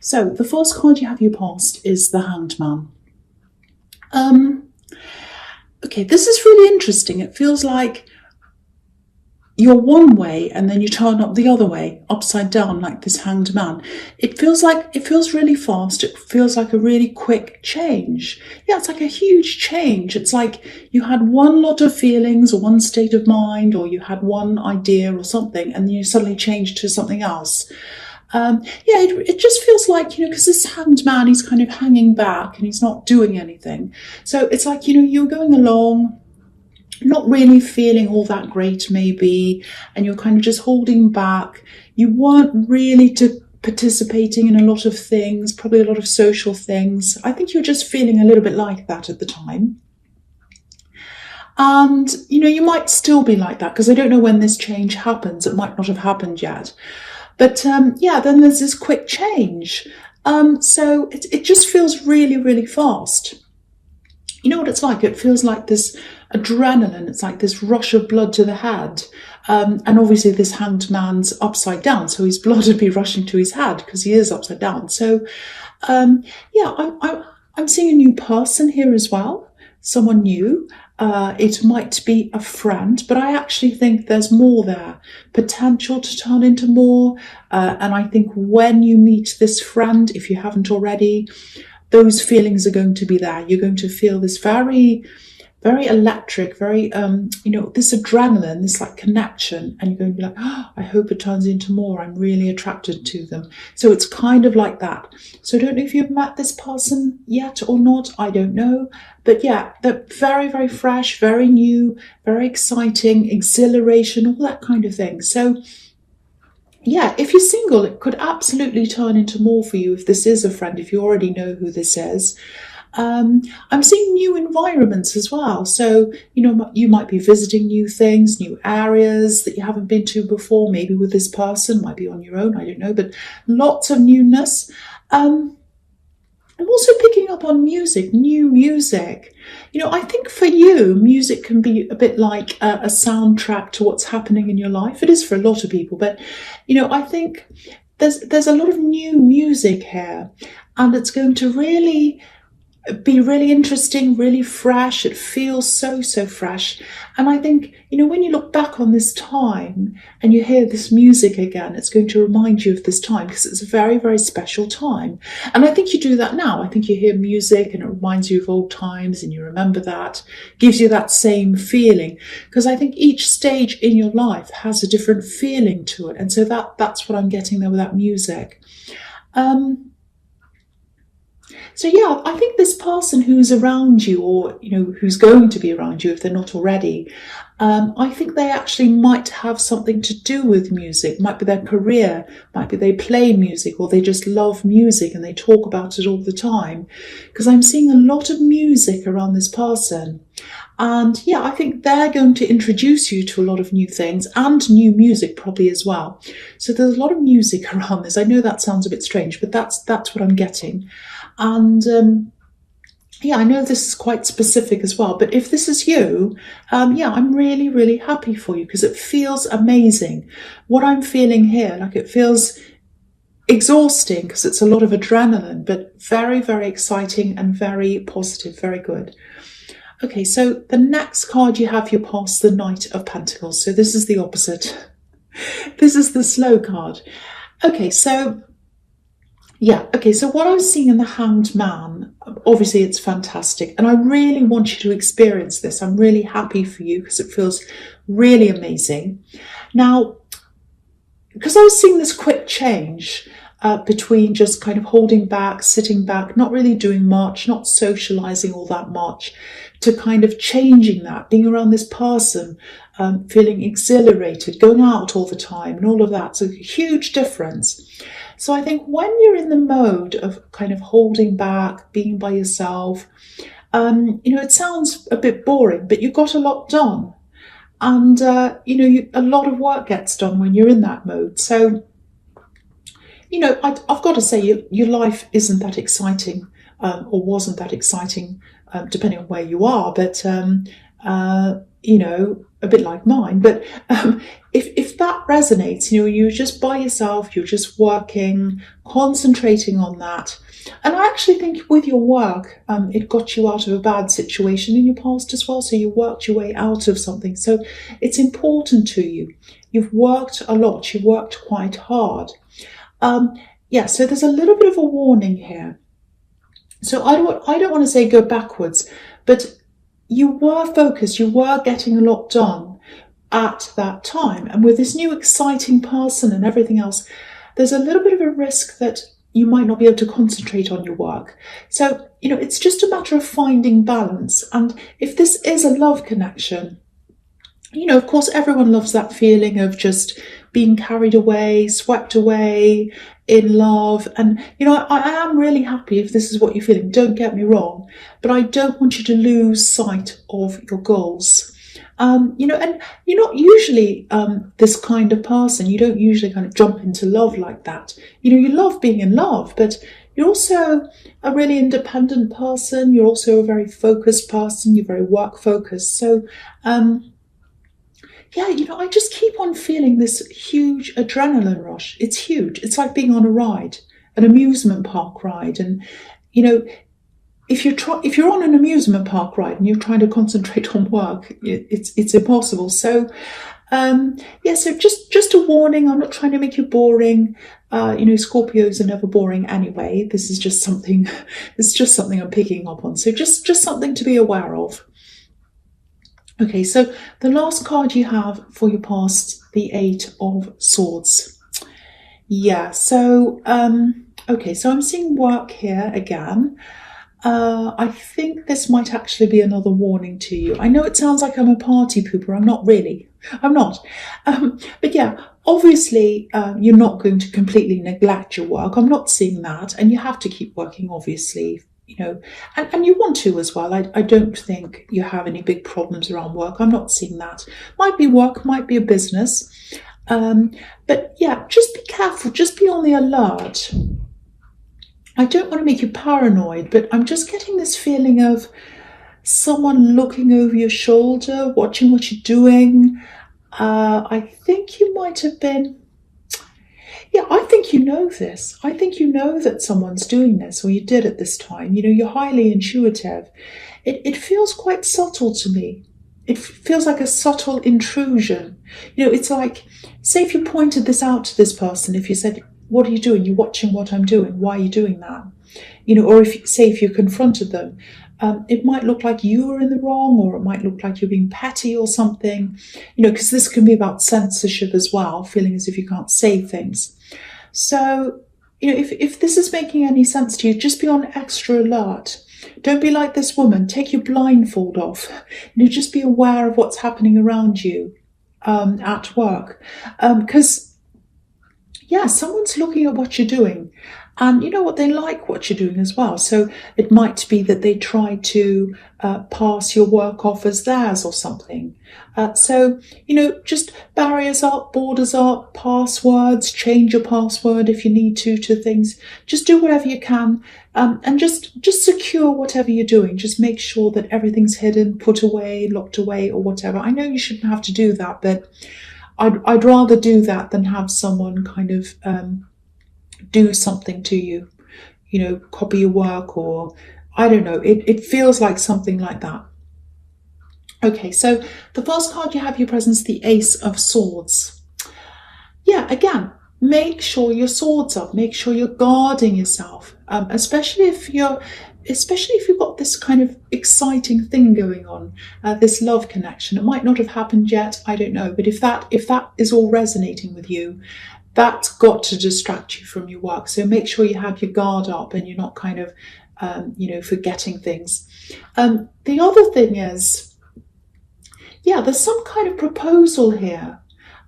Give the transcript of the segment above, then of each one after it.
So the first card you have your past is the Hanged Man. Um, okay, this is really interesting. It feels like you're one way and then you turn up the other way, upside down, like this Hanged Man. It feels really fast. It feels like a really quick change. Yeah, it's like a huge change. It's like you had one lot of feelings or one state of mind, or you had one idea or something, and then you suddenly changed to something else. It just feels like, because this Hanged Man, he's kind of hanging back and he's not doing anything. So it's like, you're going along, not really feeling all that great maybe, and you're kind of just holding back. You weren't really participating in a lot of things, probably a lot of social things. I think you're just feeling a little bit like that at the time. And, you might still be like that, because I don't know when this change happens. It might not have happened yet. But then there's this quick change. So it just feels really, really fast. You know what it's like? It feels like this adrenaline. It's like this rush of blood to the head. And obviously this Hanged Man's upside down, so his blood would be rushing to his head because he is upside down. So I'm seeing a new person here as well, someone new. It might be a friend, but I actually think there's more there, potential to turn into more. And I think when you meet this friend, if you haven't already, those feelings are going to be there. You're going to feel this very, very electric, very, this adrenaline, this like connection, and you're going to be like, oh, I hope it turns into more. I'm really attracted to them. So it's kind of like that. So I don't know if you've met this person yet or not. I don't know. But yeah, they're very, very fresh, very new, very exciting, exhilaration, all that kind of thing. So yeah, if you're single, it could absolutely turn into more for you if this is a friend, if you already know who this is. I'm seeing new environments as well. So, you might be visiting new things, new areas that you haven't been to before, maybe with this person, might be on your own, I don't know, but lots of newness. I'm also picking up on music, new music. I think for you, music can be a bit like a soundtrack to what's happening in your life. It is for a lot of people, but, I think there's a lot of new music here, and it's going to really be really interesting, really fresh. It feels so, so fresh. And I think, when you look back on this time and you hear this music again, it's going to remind you of this time, because it's a very, very special time. And I think you do that now. I think you hear music and it reminds you of old times and you remember that, gives you that same feeling. Because I think each stage in your life has a different feeling to it. And so that's what I'm getting there with that music. So yeah, I think this person who's around you, or who's going to be around you if they're not already, I think they actually might have something to do with music. Might be their career, might be they play music, or they just love music and they talk about it all the time. Because I'm seeing a lot of music around this person. And yeah, I think they're going to introduce you to a lot of new things and new music probably as well. So there's a lot of music around this. I know that sounds a bit strange, but that's what I'm getting. And I know this is quite specific as well, but if this is you, I'm really, really happy for you, because it feels amazing. What I'm feeling here, like, it feels exhausting because it's a lot of adrenaline, but very, very exciting and very positive, very good. Okay, so the next card you have, you pass the Knight of Pentacles. So this is the opposite. This is the slow card. Okay, so what I was seeing in the Hanged Man, obviously it's fantastic. And I really want you to experience this. I'm really happy for you because it feels really amazing. Now, because I was seeing this quick change between just kind of holding back, sitting back, not really doing much, not socializing all that much, to kind of changing that, being around this person, feeling exhilarated, going out all the time and all of that. So a huge difference. So I think when you're in the mode of kind of holding back, being by yourself, it sounds a bit boring, but you got a lot done. And, a lot of work gets done when you're in that mode. So, I've got to say, your life isn't that exciting, or wasn't that exciting, depending on where you are. But, a bit like mine. But if that resonates, you're just by yourself, you're just working, concentrating on that. And I actually think with your work, it got you out of a bad situation in your past as well. So you worked your way out of something. So it's important to you. You've worked a lot. You've worked quite hard. So there's a little bit of a warning here. So I don't want to say go backwards, but you were focused. You were getting a lot done at that time. And with this new exciting person and everything else, there's a little bit of a risk that you might not be able to concentrate on your work. So, it's just a matter of finding balance. And if this is a love connection, of course, everyone loves that feeling of just being carried away, swept away in love. And, I am really happy if this is what you're feeling. Don't get me wrong, but I don't want you to lose sight of your goals. And you're not usually this kind of person. You don't usually kind of jump into love like that. You love being in love, but you're also a really independent person. You're also a very focused person. You're very work focused. So, I just keep on feeling this huge adrenaline rush. It's huge. It's like being on a ride, an amusement park ride. And, if you're on an amusement park ride and you're trying to concentrate on work, it's impossible. So, so just a warning. I'm not trying to make you boring. Scorpios are never boring anyway. This is just something I'm picking up on. So just something to be aware of. Okay, so the last card you have for your past, the Eight of Swords. Yeah, so, so I'm seeing work here again. I think this might actually be another warning to you. I know it sounds like I'm a party pooper. I'm not really. I'm not. But yeah, obviously, you're not going to completely neglect your work. I'm not seeing that. And you have to keep working, obviously, and you want to as well. I don't think you have any big problems around work. I'm not seeing that. Might be work, might be a business. But yeah, just be careful. Just be on the alert. I don't want to make you paranoid, but I'm just getting this feeling of someone looking over your shoulder, watching what you're doing. I think you might have been... Yeah, I think you know this. I think you know that someone's doing this, or you did at this time. You're highly intuitive. It feels quite subtle to me. It feels like a subtle intrusion. It's like, say if you pointed this out to this person, if you said, what are you doing? You're watching what I'm doing. Why are you doing that? Or if you confronted them, it might look like you were in the wrong, or it might look like you're being petty or something, because this can be about censorship as well, feeling as if you can't say things. So, if this is making any sense to you, just be on extra alert. Don't be like this woman. Take your blindfold off. Just be aware of what's happening around you at work. Because, someone's looking at what you're doing. And you know what, they like what you're doing as well. So it might be that they try to pass your work off as theirs or something. So, just barriers up, borders up, passwords, change your password if you need to things. Just do whatever you can, and just secure whatever you're doing. Just make sure that everything's hidden, put away, locked away, or whatever. I know you shouldn't have to do that, but I'd rather do that than have someone kind of do something to you, copy your work, or I don't know. It feels like something like that. Okay, so the first card you have your presence, the Ace of Swords. Yeah, again, make sure your sword's up. Make sure you're guarding yourself, especially if you've got this kind of exciting thing going on, this love connection. It might not have happened yet, I don't know, but if that is all resonating with you, that's got to distract you from your work. So make sure you have your guard up and you're not kind of, forgetting things. The other thing is, there's some kind of proposal here.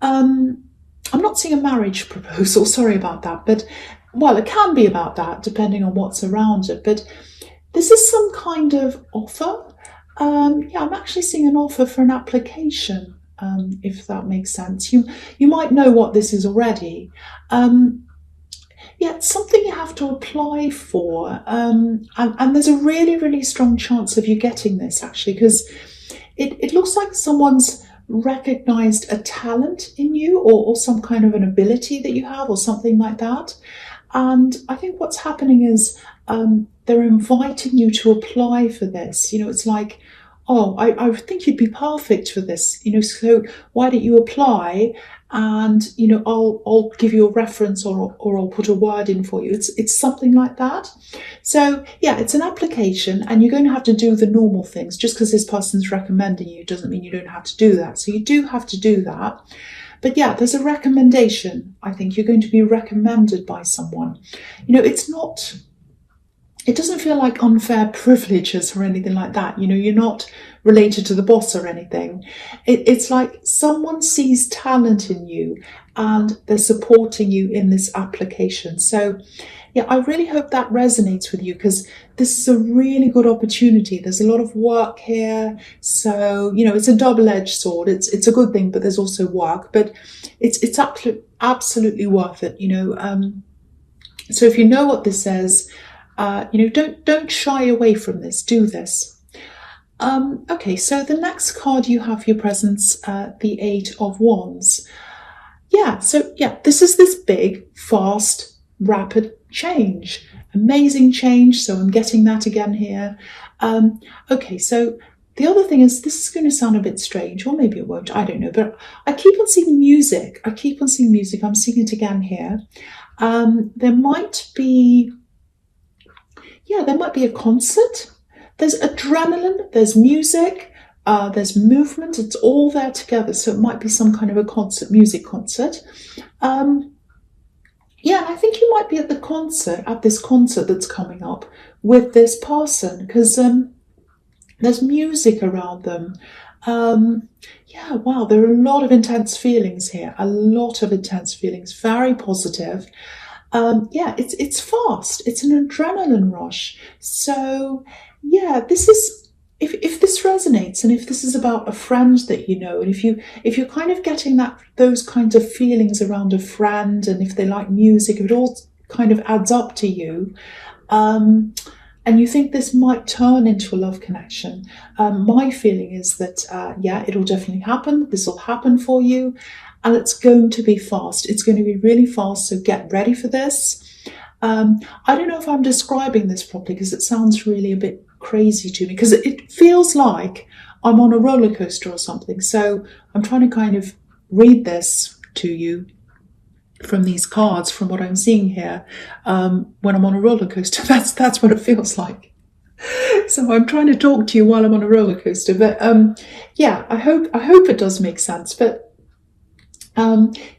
I'm not seeing a marriage proposal, sorry about that, but, well, it can be about that depending on what's around it. But this is some kind of offer. I'm actually seeing an offer for an application. If that makes sense. You might know what this is already. It's something you have to apply for. And there's a really, really strong chance of you getting this, actually, because it looks like someone's recognized a talent in you, or some kind of an ability that you have, or something like that. And I think what's happening is they're inviting you to apply for this. It's like, oh, I think you'd be perfect for this, so why don't you apply? And I'll give you a reference, or I'll put a word in for you. It's something like that. So yeah, it's an application, and you're going to have to do the normal things. Just because this person's recommending you doesn't mean you don't have to do that. So you do have to do that. But yeah, there's a recommendation. I think you're going to be recommended by someone. It doesn't feel like unfair privileges or anything like that. You're not related to the boss or anything. It's like someone sees talent in you and they're supporting you in this application. So yeah, I really hope that resonates with you, because this is a really good opportunity. There's a lot of work here. So, it's a double-edged sword. It's a good thing, but there's also work. But it's absolutely worth it, So if you know what this says, don't shy away from this. Do this. Okay, so the next card you have for your presence, the Eight of Wands. Yeah, so yeah, this is this big, fast, rapid change. Amazing change. So I'm getting that again here. Okay, so the other thing is, this is going to sound a bit strange, or maybe it won't, I don't know, but I keep on seeing music. I'm seeing it again here. There might be a concert. There's adrenaline, there's music, there's movement. It's all there together. So it might be some kind of a concert, music concert. Yeah, I think you might be at this concert that's coming up with this person, because there's music around them. Yeah, wow, there are a lot of intense feelings here. Very positive. Yeah, it's fast. It's an adrenaline rush. So yeah, this is, if this resonates, and if this is about a friend that you know, and if you're kind of getting those kinds of feelings around a friend, and if they like music, if it all kind of adds up to you, and you think this might turn into a love connection, my feeling is that yeah, it'll definitely happen. This will happen for you, and it's going to be fast. It's going to be really fast. So get ready for this. I don't know if I'm describing this properly, because it sounds really a bit crazy to me, because it feels like I'm on a roller coaster or something. So I'm trying to kind of read this to you from these cards, from what I'm seeing here. When I'm on a roller coaster, that's what it feels like. So I'm trying to talk to you while I'm on a roller coaster. But yeah, I hope it does make sense. But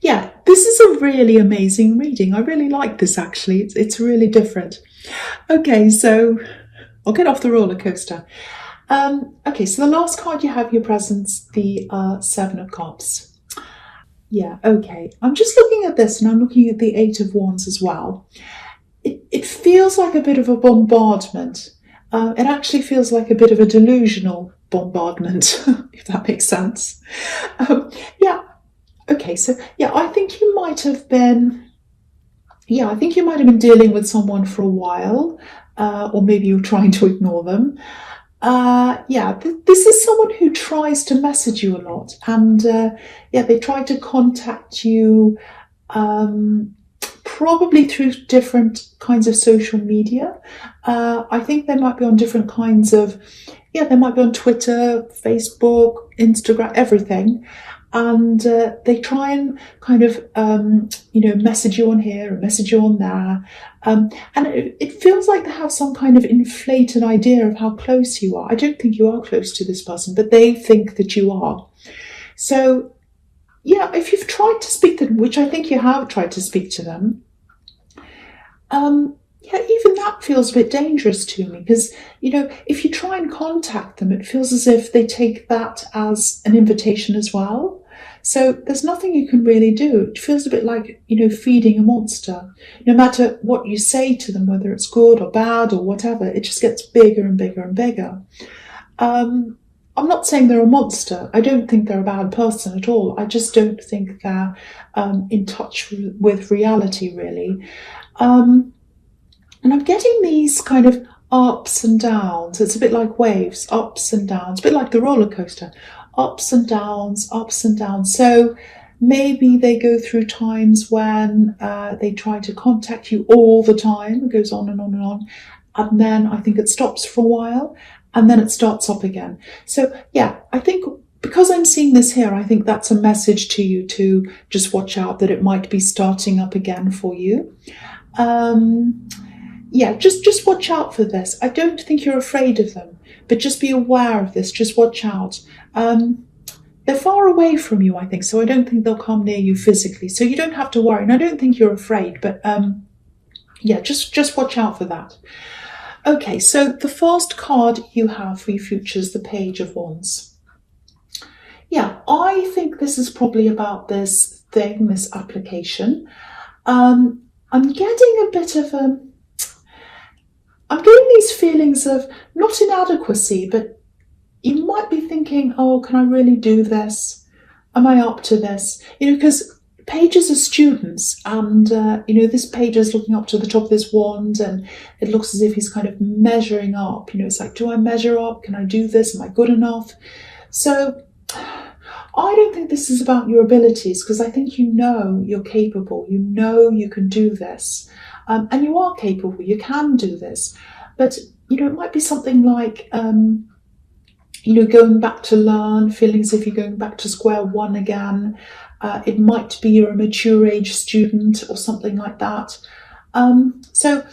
yeah, this is a really amazing reading. I really like this, actually. It's really different. Okay, so I'll get off the roller coaster. Okay, so the last card you have in your presence, the Seven of Cups. Yeah, okay. I'm just looking at this, and I'm looking at the Eight of Wands as well. It feels like a bit of a bombardment. It actually feels like a bit of a delusional bombardment, if that makes sense. Yeah. Okay, so yeah, I think you might have been dealing with someone for a while, or maybe you're trying to ignore them. Yeah, this is someone who tries to message you a lot, and yeah, they try to contact you, probably through different kinds of social media. I think they might be on different kinds of, they might be on Twitter, Facebook, Instagram, everything. And they try and kind of, message you on here and message you on there. And it feels like they have some kind of inflated idea of how close you are. I don't think you are close to this person, but they think that you are. So, yeah, if you've tried to speak to them, which I think you have tried to speak to them, yeah, even that feels a bit dangerous to me, because, if you try and contact them, it feels as if they take that as an invitation as well. So there's nothing you can really do. It feels a bit like, feeding a monster. No matter what you say to them, whether it's good or bad or whatever, it just gets bigger and bigger and bigger. I'm not saying they're a monster. I don't think they're a bad person at all. I just don't think they're in touch with reality, really. And I'm getting these kind of ups and downs. It's a bit like waves, ups and downs, a bit like the roller coaster, ups and downs, ups and downs. So maybe they go through times when they try to contact you all the time. It goes on and on and on. And then I think it stops for a while and then it starts up again. So yeah, I think because I'm seeing this here, I think that's a message to you to just watch out that it might be starting up again for you. Yeah, just watch out for this. I don't think you're afraid of them, but just be aware of this. Just watch out. They're far away from you, I think, so I don't think they'll come near you physically. So you don't have to worry. And I don't think you're afraid, but yeah, just watch out for that. Okay, so the first card you have for your future is the Page of Wands. Yeah, I think this is probably about this thing, this application. I'm getting a bit of I'm getting these feelings of not inadequacy, but you might be thinking, oh, can I really do this? Am I up to this? Because pages are students and, this page is looking up to the top of this wand and it looks as if he's kind of measuring up. It's like, do I measure up? Can I do this? Am I good enough? So I don't think this is about your abilities because I think you're capable. You can do this. And you are capable. You can do this. But, it might be something like, going back to learn, feeling as if you're going back to square one again. It might be you're a mature age student or something like that. So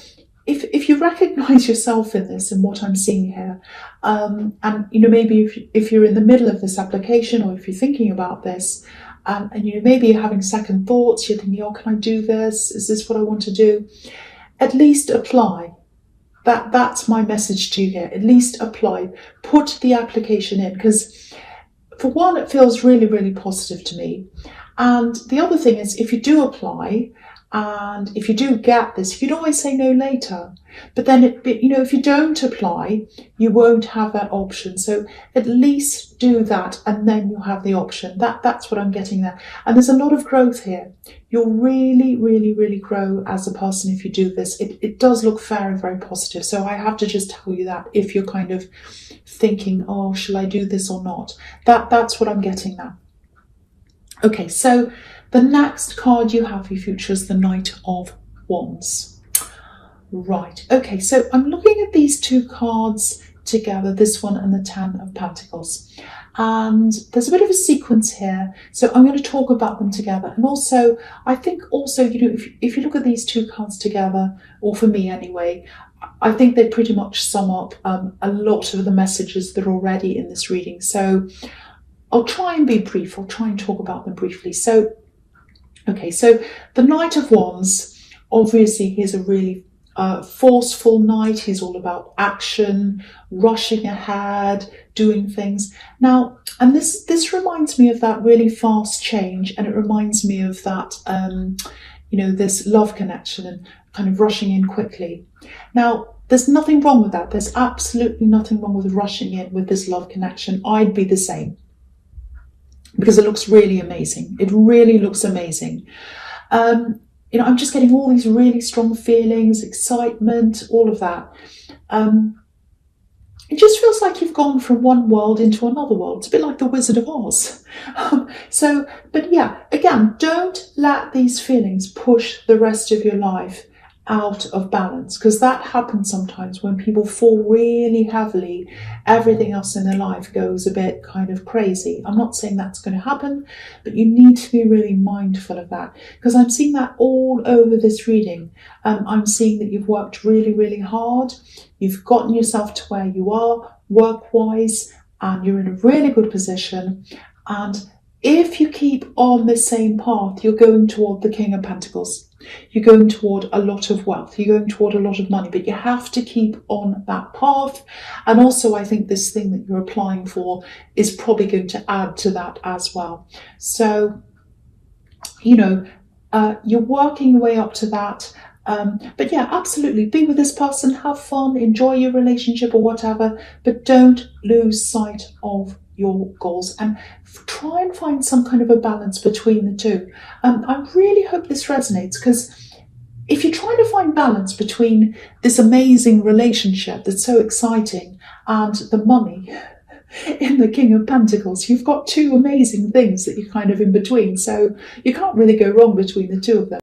if you recognize yourself in this and what I'm seeing here, and maybe if you're in the middle of this application or if you're thinking about this, and maybe you're having second thoughts, you're thinking, oh, can I do this? Is this what I want to do? At least apply. That's my message to you here. At least apply. Put the application in because for one, it feels really, really positive to me. And the other thing is if you do apply and if you do get this, you can always say no later. But then, if you don't apply, you won't have that option. So at least do that and then you'll have the option. That's what I'm getting there. And there's a lot of growth here. You'll really, really, really grow as a person if you do this. It does look very, very positive. So I have to just tell you that if you're kind of thinking, oh, shall I do this or not? That's what I'm getting now. Okay, so the next card you have for your future is the Knight of Wands. Right, okay, so I'm looking at these two cards together, this one and the Ten of Pentacles. And there's a bit of a sequence here, so I'm going to talk about them together. And also, I think also, if you look at these two cards together, or for me anyway, I think they pretty much sum up a lot of the messages that are already in this reading. So I'll try and be brief. I'll try and talk about them briefly. So, okay, so the Knight of Wands, obviously he's a really forceful knight. He's all about action, rushing ahead, doing things. Now, and this reminds me of that really fast change, and it reminds me of that, this love connection and kind of rushing in quickly. Now, there's nothing wrong with that. There's absolutely nothing wrong with rushing in with this love connection. I'd be the same. Because it looks really amazing. It really looks amazing. I'm just getting all these really strong feelings, excitement, all of that. It just feels like you've gone from one world into another world. It's a bit like the Wizard of Oz. But yeah, again, don't let these feelings push the rest of your life out of balance, because that happens sometimes when people fall really heavily. Everything else in their life goes a bit kind of crazy. I'm not saying that's going to happen, but you need to be really mindful of that, because I'm seeing that all over this reading. I'm seeing that you've worked really, really hard. You've gotten yourself to where you are work-wise, and you're in a really good position. And if you keep on the same path, you're going toward the King of Pentacles. You're going toward a lot of wealth. You're going toward a lot of money, but you have to keep on that path. And also, I think this thing that you're applying for is probably going to add to that as well. So, you're working your way up to that. But yeah, absolutely. Be with this person, have fun, enjoy your relationship or whatever, but don't lose sight of your goals and try and find some kind of a balance between the two. I really hope this resonates, because if you're trying to find balance between this amazing relationship that's so exciting and the money in the King of Pentacles, you've got two amazing things that you're kind of in between. So you can't really go wrong between the two of them.